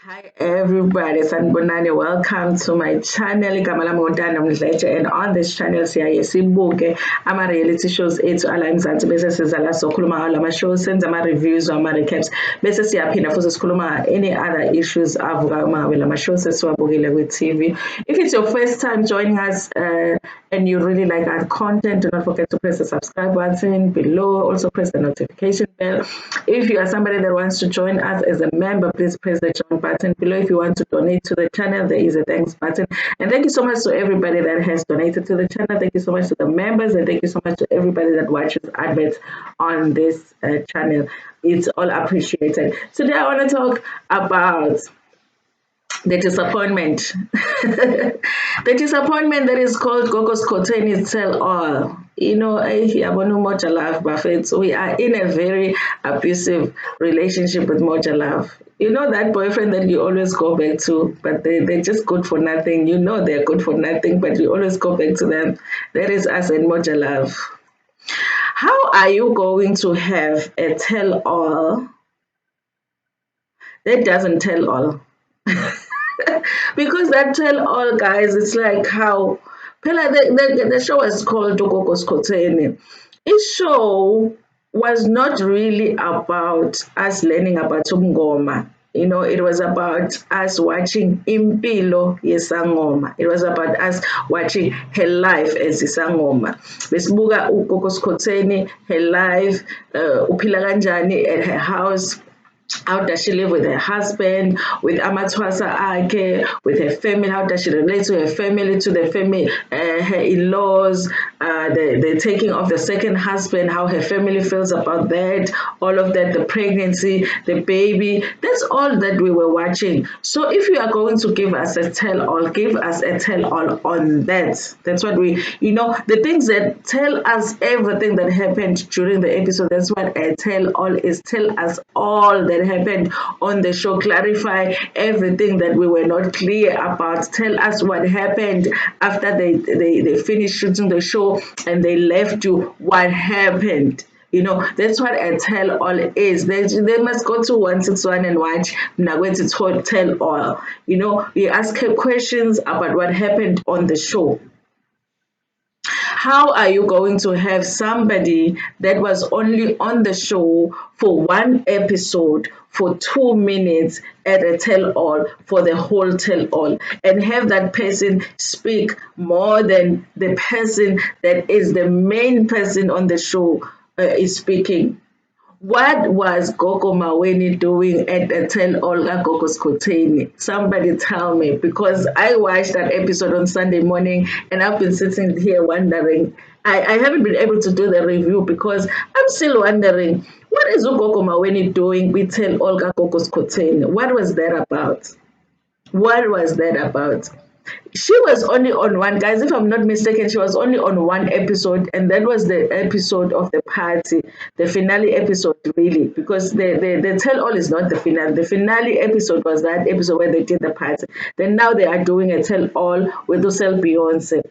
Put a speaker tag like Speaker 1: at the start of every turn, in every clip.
Speaker 1: Hi everybody, sanibonani. Welcome to my channel. Igama lami Mdletshe, and on this channel siyaye sibuke ama-reality shows ethu ala eMzansi bese siza la sokhuluma ngawo lama shows, senza ama-reviews, ama-recaps, bese siyaphinda futhi sikhuluma any other issues avukayo uma ngabe lama shows sesiwabukile kwi-TV. If it's your first time joining us and you really like our content, do not forget to press the subscribe button below. Also press the notification bell. If you are somebody that wants to join us as a member, please press the join button below. If you want to donate to the channel, there is a thanks button. And thank you so much to everybody that has donated to the channel. Thank you so much to the members, and thank you so much to everybody that watches adverts on this channel. It's all appreciated. Today I want to talk about the disappointment. The disappointment that is called Gogo Skhotheni Tell All. You know, Moja Love Buffett. We are in a very abusive relationship with Moja Love. You know that boyfriend that you always go back to, but they're just good for nothing. You know they're good for nothing, but you always go back to them. That is us and Moja Love. How are you going to have a tell all that doesn't tell all? Because that tell all, guys, it's like how the show was called Gogo Skhotheni. This show was not really about us learning about umngoma. You know, it was about us watching impilo yesangoma. It was about us watching her life as isangoma. Besibuka uGogo Skhotheni, her life, uphila kanjani at her house. How does she live with her husband, with Amatwasa Ake, with her family? How does she relate to her family, to the family, her in-laws, the taking of the second husband, how her family feels about that, all of that, the pregnancy, the baby. That's all that we were watching. So if you are going to give us a tell-all, give us a tell-all on that. That's what the things that tell us everything that happened during the episode. That's what a tell-all is. Tell us all that happened on the show, clarify everything that we were not clear about, tell us what happened after they finished shooting the show and they left you, what happened. That's what a tell all is. They must go to 161 and watch Mdletshe tell all. We ask her questions about what happened on the show. How are you going to have somebody that was only on the show for one episode for 2 minutes at a tell all for the whole tell all and have that person speak more than the person that is the main person on the show is speaking? What was Gogo Maweni doing at the tell all Gogo Skhotheni? Somebody tell me, because I watched that episode on Sunday morning and I've been sitting here wondering. I haven't been able to do the review because I'm still wondering, what is Gogo Maweni doing with tell all Gogo Skhotheni? What was that about? What was that about? She was only on one, guys, if I'm not mistaken, she was only on one episode, and that was the episode of the party, the finale episode, really, because the tell all is not the finale. The finale episode was that episode where they did the party. Then now they are doing a tell all with Usel Beyonce.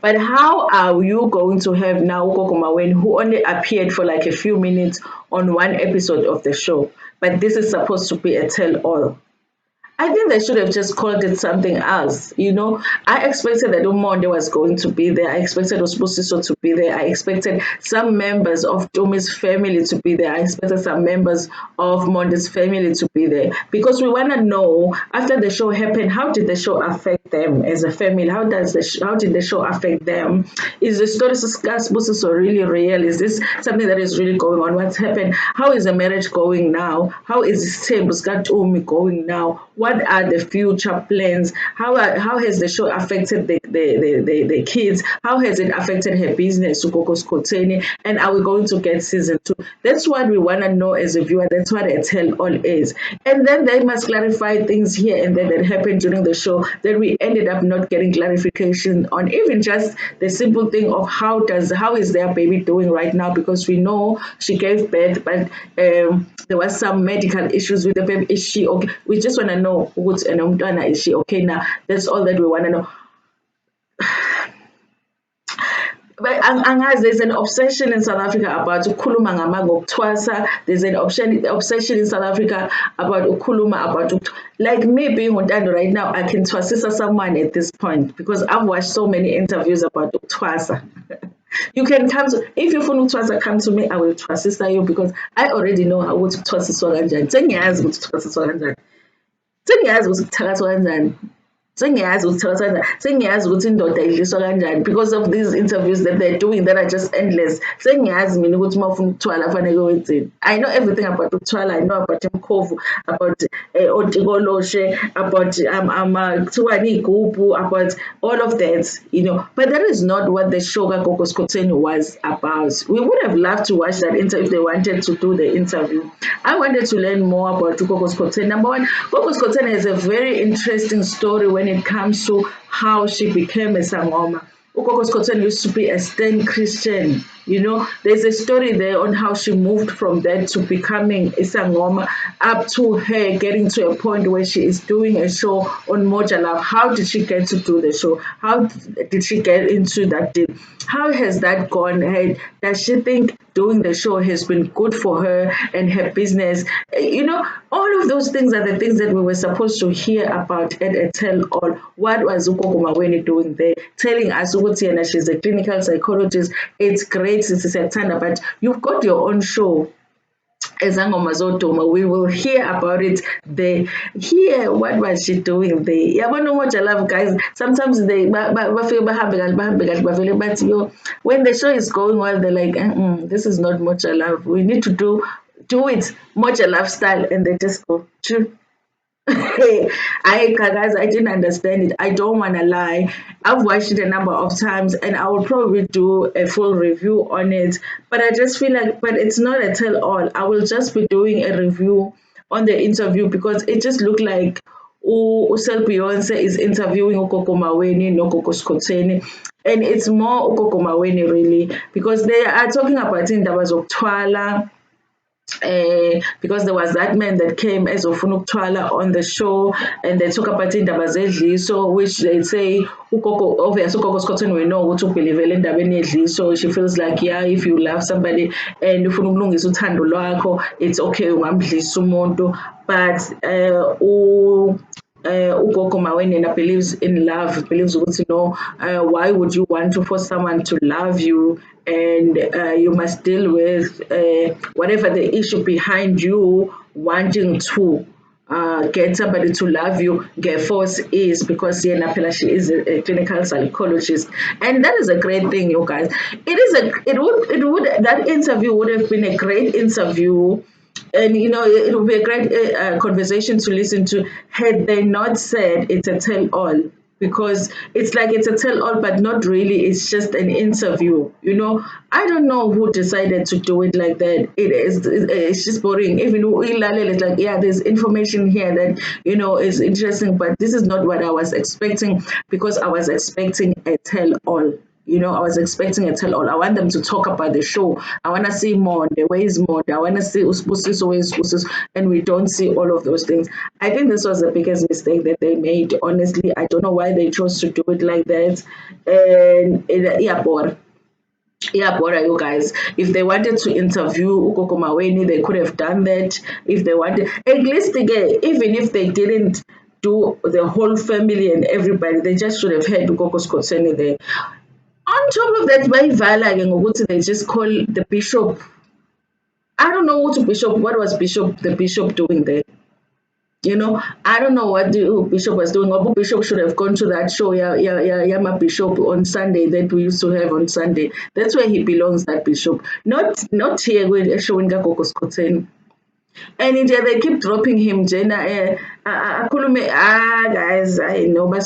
Speaker 1: But how are you going to have now Gogo Maweni, who only appeared for like a few minutes on one episode of the show, but this is supposed to be a tell all? I think they should have just called it something else. I expected that Umonde was going to be there. I expected Osbusiso to be there. I expected some members of Tomi's family to be there. I expected some members of Monde's family to be there, because we want to know, after the show happened, how did the show affect them as a family? How did the show affect them? Is the story Osbusiso really real? Is this something that is really going on? What's happened? How is the marriage going now? How is Tomi going now? What are the future plans? How has the show affected the kids? How has it affected her business, Gogo Skhotheni? And are we going to get season 2? That's what we want to know as a viewer. That's what a tell all is. And then they must clarify things here and there that happened during the show that we ended up not getting clarification on, even just the simple thing of how is their baby doing right now, because we know she gave birth, but there was some medical issues with the baby. Is she okay? We just want to know, is she okay now? That's all that we want to know. but there's an obsession in South Africa about ukhuluma ngokuthwasa. There's an obsession in South Africa about ukhuluma about like me being Ntando right now, I can twasisa someone at this point because I've watched so many interviews about uthwasa. You can come to, if you funa ukuthwasa, come to me, I will twasisa you because I already know how to thwasiswa kanjani. Sengiyazi ukuthi thwasiswa kanjani. Sengiyazi ukuthi kuthakathwa kanjani. Sengiyazi ukuthi indoda idliswa kanjani because of these interviews that they're doing that are just endless. Sengiyazi mina ukuthi uma ufuna ukuthwala fanele wenzeni. I know everything about ukuthwala. I know about imkhovu, about otikoloshe, about kuthiwani igubu, about all of that, you know. But that is not what the show Gogo Skhotheni was about. We would have loved to watch that interview if they wanted to do the interview. I wanted to learn more about Gogo Skhotheni. Number one, Gogo Skhotheni has a very interesting story when it comes to how she became a Sangoma. Gogo Skhotheni used to be a stern Christian. You know, there's a story there on how she moved from that to becoming a Sangoma up to her getting to a point where she is doing a show on Moja Love. How did she get to do the show? How did she get into that deal? How has that gone ahead? Does she think doing the show has been good for her and her business? You know, all of those things are the things that we were supposed to hear about at a tell all. What was Ugogo Maweni doing there? Telling us ukuthi she's a clinical psychologist. It's great, but you've got your own show. Ezangoma Zodoma, we will hear about it there. Here, what was she doing there? Yabona Moja Love guys, sometimes they bafike bahambe kahle bavele bathi yo, when the show is going well, they're like, this is not Moja Love. We need to do it Moja Love style, and they just go, true. I didn't understand it. I don't want to lie. I've watched it a number of times and I will probably do a full review on it. But I just feel like, but it's not a tell all. I will just be doing a review on the interview because it just looked like Usel Beyonce is interviewing Gogo Maweni, no Gogo Skhotheni. And it's more Gogo Maweni really because they are talking about in that was Oktwala. Because there was that man that came as ofuna ukuthwala on the show and they talk about indaba zedliso which they say ugogo obviously ugogo Skhotheni we know ukuthi ubelievele endabeni yedliso. She feels like yeah, if you love somebody and ufuna ukulungisa uthando lwakho it's okay ungamdlisa umuntu but ugogo Maweni believes in love, believes ukuthi no, why would you want to force someone to love you and you must deal with whatever the issue behind you wanting to get somebody to love you. Get force is because Sienna Pella, she is a clinical psychologist, and that is a great thing, you guys. That interview would have been a great interview and you know it would be a great conversation to listen to had they not said it's a tell all because it's like it's a tell all but not really, it's just an interview, you know. I don't know who decided to do it like that. It's just boring. Even it's like yeah, there's information here that you know is interesting but this is not what I was expecting because I was expecting a tell all. You know, I was expecting a tell all. I want them to talk about the show. I want to see more. The ways more. I want to see Usbusis, ways Usbusis, and we don't see all of those things. I think this was the biggest mistake that they made. Honestly, I don't know why they chose to do it like that. And yeah, boy. Yeah, Bora, you guys. If they wanted to interview Ugogo Maweni, they could have done that. If they wanted, at least again, even if they didn't do the whole family and everybody, they just should have had Gogo Skhotheni there. On top of that, bayivala ke ngokuthi they just call the bishop. I don't know what was the bishop doing there. You know, I don't know what the bishop was doing. Or bishop should have gone to that show, Yama Bishop on Sunday that we used to have on Sunday. That's where he belongs, that bishop. Not here with showing Gogo Skhotheni. And they keep dropping him, Jenna. Guys, I know, but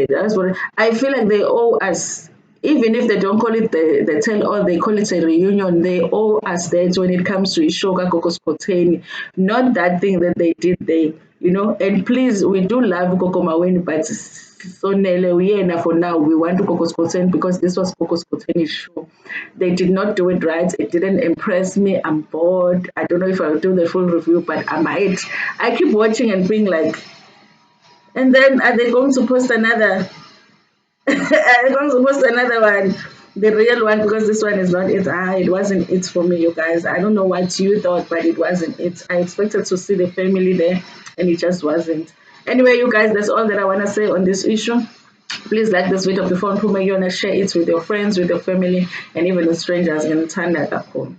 Speaker 1: that's what I feel like they owe us. Even if they don't call it the tell all, they call it a reunion. They owe us that when it comes to Ishoka Gogo Skhotheni, not that thing that they did there, you know. And please, we do love Gogo Maweni, but so Nele for now we want to Gogo Skhotheni because this was Gogo Skhotheni's show. They did not do it right. It didn't impress me. I'm bored. I don't know if I'll do the full review, but I might. I keep watching and being like, and then are they going to post another? Are they going to post another one? The real one, because this one is not it. It wasn't it for me, you guys. I don't know what you thought, but it wasn't it. I expected to see the family there, and it just wasn't. Anyway, you guys, that's all that I want to say on this issue. Please like this video before you want to share it with your friends, with your family, and even with strangers in Ntando.